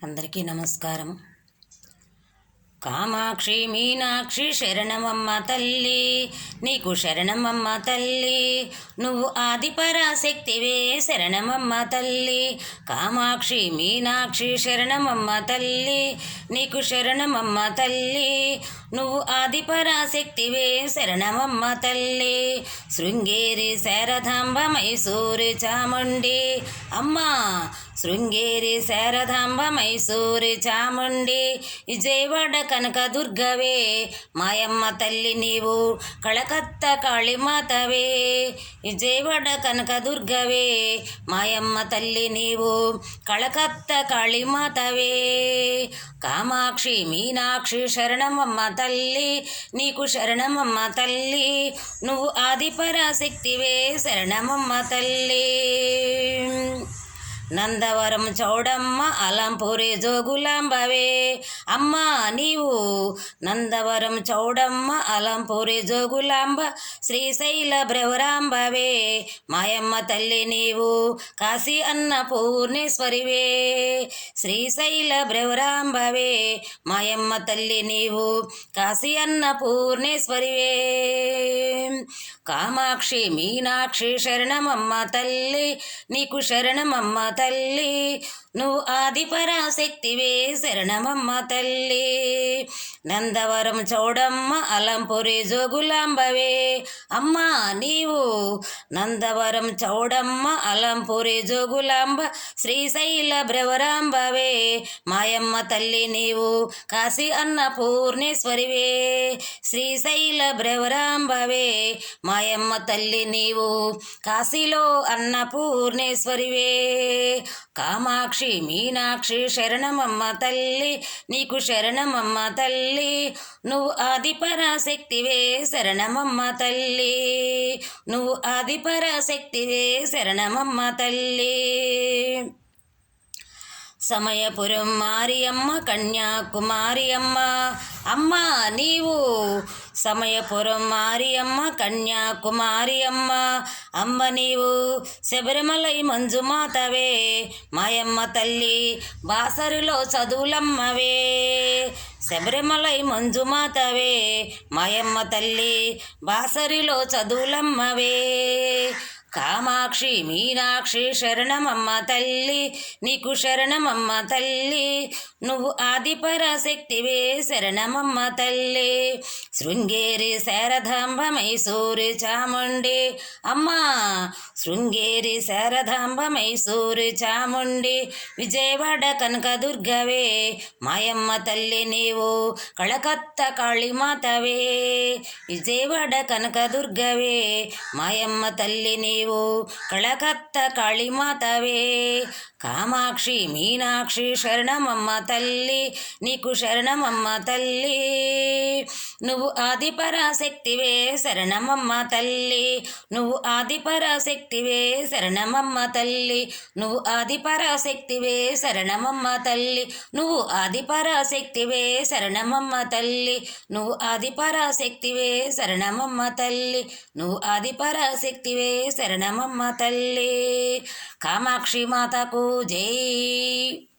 అందరికీ నమస్కారం. కామాక్షి మీనాక్షి శరణమమ్మ తల్లి, నీకు శరణమమ్మ తల్లి, నువ్వు ఆదిపరాశక్తివే శరణమమ్మ తల్లి. కామాక్షి మీనాక్షి శరణమమ్మ తల్లి, నీకు శరణమమ్మ తల్లి, నువ్వు ఆదిపరాశక్తివే శరణమమ్మ తల్లి. శృంగేరి శారదాంబ మైసూరి చాముండి అమ్మా, శృంగేరి శారదాంబ మైసూరి చాముండి, విజయవాడ కనకదుర్గవే మాయమ్మ తల్లి నీవు, కళకత్త కాళీమాతవే. విజయవాడ కనకదుర్గవే మాయమ్మ తల్లి నీవు, కళకత్త కాళీమాతవే. కామాక్షి మీనాక్షి శరణమమ్మ తల్లి, నీకు శరణమమ్మ తల్లి, నువ్వు ఆదిపరాశక్తివే శరణమమ్మ తల్లి. నందవరం చౌడమ్మ అలంపురి జోగులాంబవే అమ్మా నీవు, నందవరం చౌడమ్మ అలంపురి జోగులాంబ, శ్రీశైల భ్రవరాంబవే మాయమ్మ తల్లి నీవు, కాశీ అన్నపూర్ణేశ్వరివే. శ్రీశైల భ్రవరాంబవే మాయమ్మ తల్లి నీవు, కాశీ అన్నపూర్ణేశ్వరివే. కామాక్షి మీనాక్షి శరణమమ్మ తల్లి, నీకు శరణమమ్మ తల్లి, నువ్వు ఆదిపరాశక్తివే శరణమమ్మ తల్లి. నందవరం చౌడమ్మ అలంపురి జోగులాంబవే అమ్మా నీవు, నందవరం చౌడమ్మ అలంపురి జోగులాంబ, శ్రీశైల భ్రవరాంబవే మాయమ్మ తల్లి నీవు, కాశీ అన్నపూర్ణేశ్వరివే. శ్రీశైల భ్రవరాంబవే మాయమ్మ తల్లి నీవు, కాశీలో అన్నపూర్ణేశ్వరివే. కామాక్షి మీనాక్షి శరణమమ్మ తల్లి, నీకు శరణమమ్మ తల్లి, నువ్వు ఆదిపరాశక్తివే శరణమమ్మ తల్లి, నువ్వు ఆదిపరాశక్తివే శరణమమ్మ తల్లి. సమయపురం మారియమ్మ కన్యాకుమారి అమ్మ అమ్మా నీవు, సమయపురం మారియమ్మ కన్యాకుమారి అమ్మ అమ్మ నీవు, శబరిమలై మంజుమాతవే మాయమ్మ తల్లి, బాసరిలో చదువులమ్మవే. శబరిమలై మంజుమాతవే మాయమ్మ తల్లి, బాసరిలో చదువులమ్మవే. కామాక్షి మీనాక్షి శరణమమ్మ తల్లి, నీకు శరణమమ్మ తల్లి, నువ్వు ఆదిపరాశక్తివే శరణమమ్మ తల్లి. శృంగేరి శారదాంబ మైసూరి చాముండి అమ్మా, శృంగేరి శారదాంబ మైసూరి చాముండి, విజయవాడ కనకదుర్గవే మాయమ్మ తల్లి నీవు, కళకత్త కాళీమాతవే. విజయవాడ కనకదుర్గవే మాయమ్మ తల్లి నీవు, కళకత్త కాళీమాతవే. కామాక్షి మీనాక్షి శరణమమ్మ తల్లి, నీకు శరణమమ్మ తల్లి, నువ్వు ఆదిపరాశక్తివే శరణమమ్మ తల్లి, నువ్వు ఆదిపరాశక్తివే శరణమమ్మ తల్లి, నువ్వు ఆదిపరాశక్తివే శరణమమ్మ తల్లి, నువ్వు ఆదిపరాశక్తివే శరణమమ్మ తల్లి, నువ్వు ఆదిపరాశక్తివే శరణమమ్మ తల్లి, నువ్వు ఆదిపరాశక్తివే శరణమమ్మ తల్లి. కామాక్షి మాతకు జై.